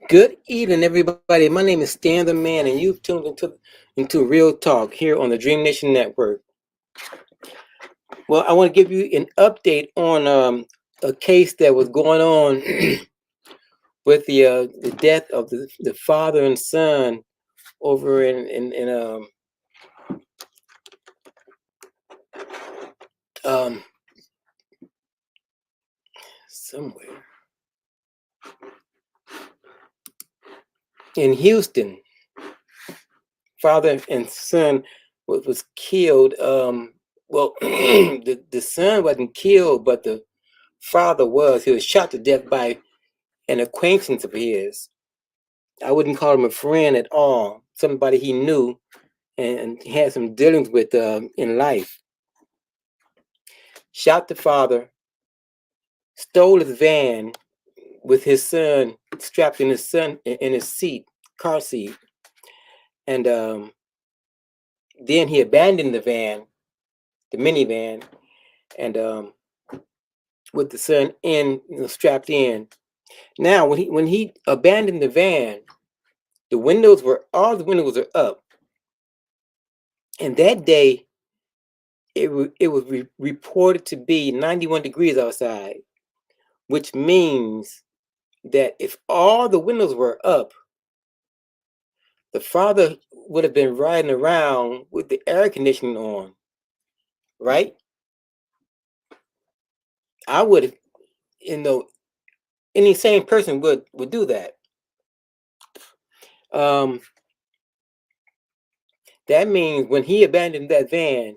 Good evening, everybody. My name is Stan the Man, and you've tuned into Real Talk here on the Dream Nation Network. Well, I want to give you an update on a case that was going on with the death of the father and son over in um somewhere in Houston. Father and son was killed. Well, the son wasn't killed, but the father was. He was shot to death by an acquaintance of his. I wouldn't call him a friend at all. Somebody he knew and had some dealings with in life. Shot the father, stole his van with his son strapped in his seat, car seat, and then he abandoned the van, the minivan, and with the son strapped in. Now, when he abandoned the van, all the windows are up, and that day it was reported to be 91 degrees outside, which means that if all the windows were up, the father would have been riding around with the air conditioning on, right? I would have, you know, any sane person would do that. Um, that means when he abandoned that van,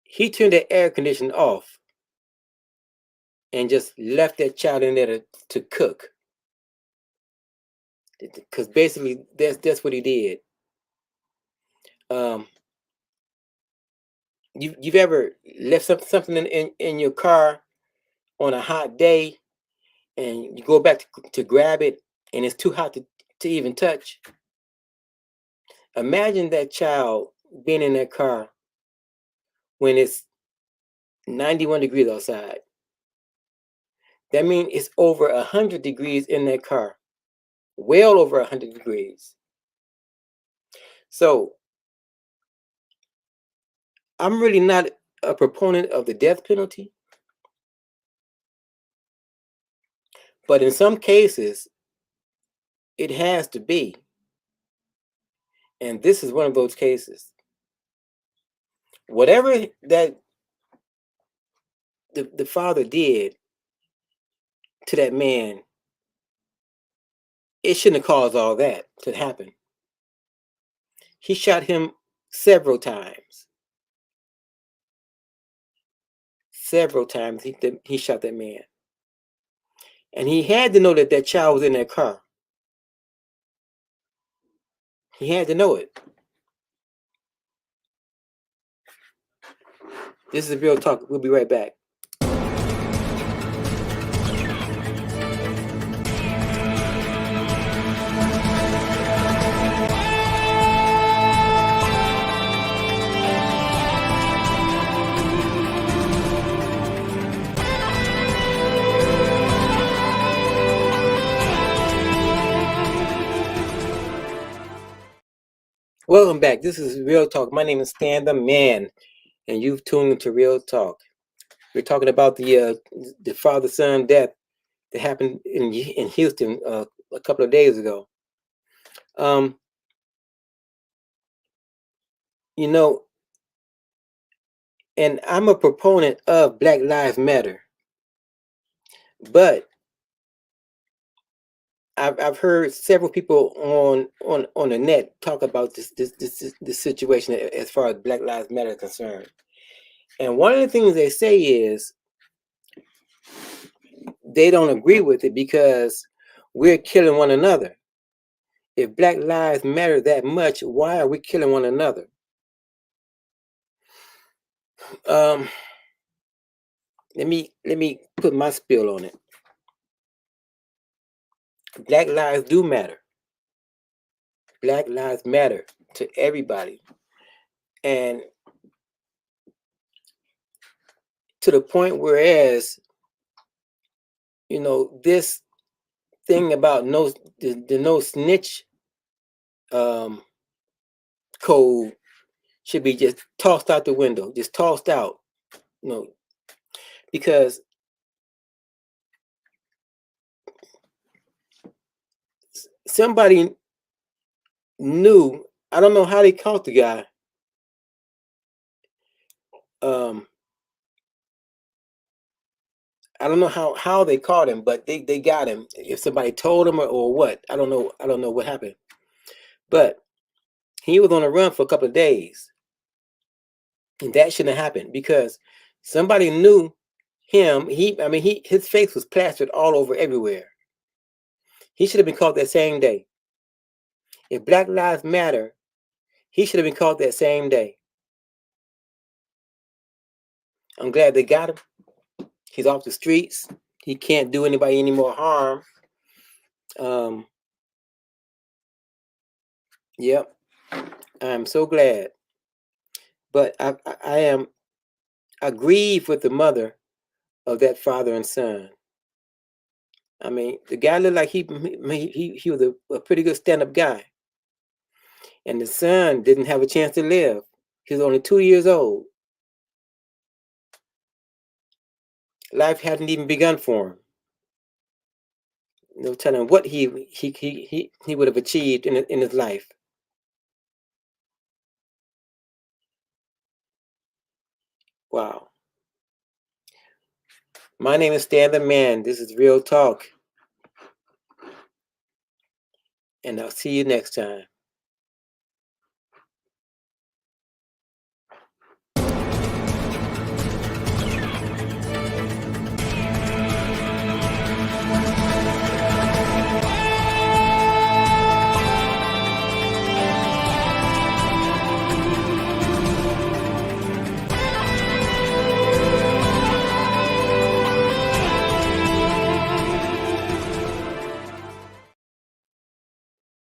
he turned the air conditioning off and just left that child in there to cook. Because basically that's what he did. Um, you've ever left something in your car on a hot day and you go back to grab it and it's too hot to even touch? Imagine that child being in that car when it's 91 degrees outside. That means it's over 100 degrees in that car, well over 100 degrees. So I'm really not a proponent of the death penalty, but in some cases, it has to be. And this is one of those cases. Whatever that the father did to that man, it shouldn't have caused all that to happen. He shot him several times. Several times he shot that man. And he had to know that that child was in that car. He had to know it. This is Real Talk. We'll be right back. Welcome back. This is Real Talk. My name is Stan the Man, and you've tuned into Real Talk. We're talking about the father-son death that happened in Houston a couple of days ago. Um, you know, and I'm a proponent of Black Lives Matter, but I've heard several people on the net talk about this situation as far as Black Lives Matter is concerned. And one of the things they say is they don't agree with it because we're killing one another. If Black Lives matter that much, why are we killing one another? Um, let me put my spill on it. Black lives do matter. Black lives matter to everybody, and to the point whereas this thing about the no snitch um, code should be just tossed out the window, just tossed out. You know, because somebody knew. I don't know how they caught the guy. Um, I don't know how they caught him, but they got him. If somebody told him or what, I don't know. I don't know what happened. But he was on the run for a couple of days, and that shouldn't have happened because somebody knew him. I mean, his face was plastered all over everywhere. He should have been caught that same day. If Black Lives Matter, he should have been caught that same day. I'm glad they got him. He's off the streets. He can't do anybody any more harm. Um, yep, I'm so glad. But I grieve with the mother of that father and son. I mean, the guy looked like he was a pretty good stand-up guy, and the son didn't have a chance to live. He was only 2 years old. Life hadn't even begun for him. No telling what he would have achieved in his life. Wow. My name is Stan the Man. This is Real Talk, and I'll see you next time.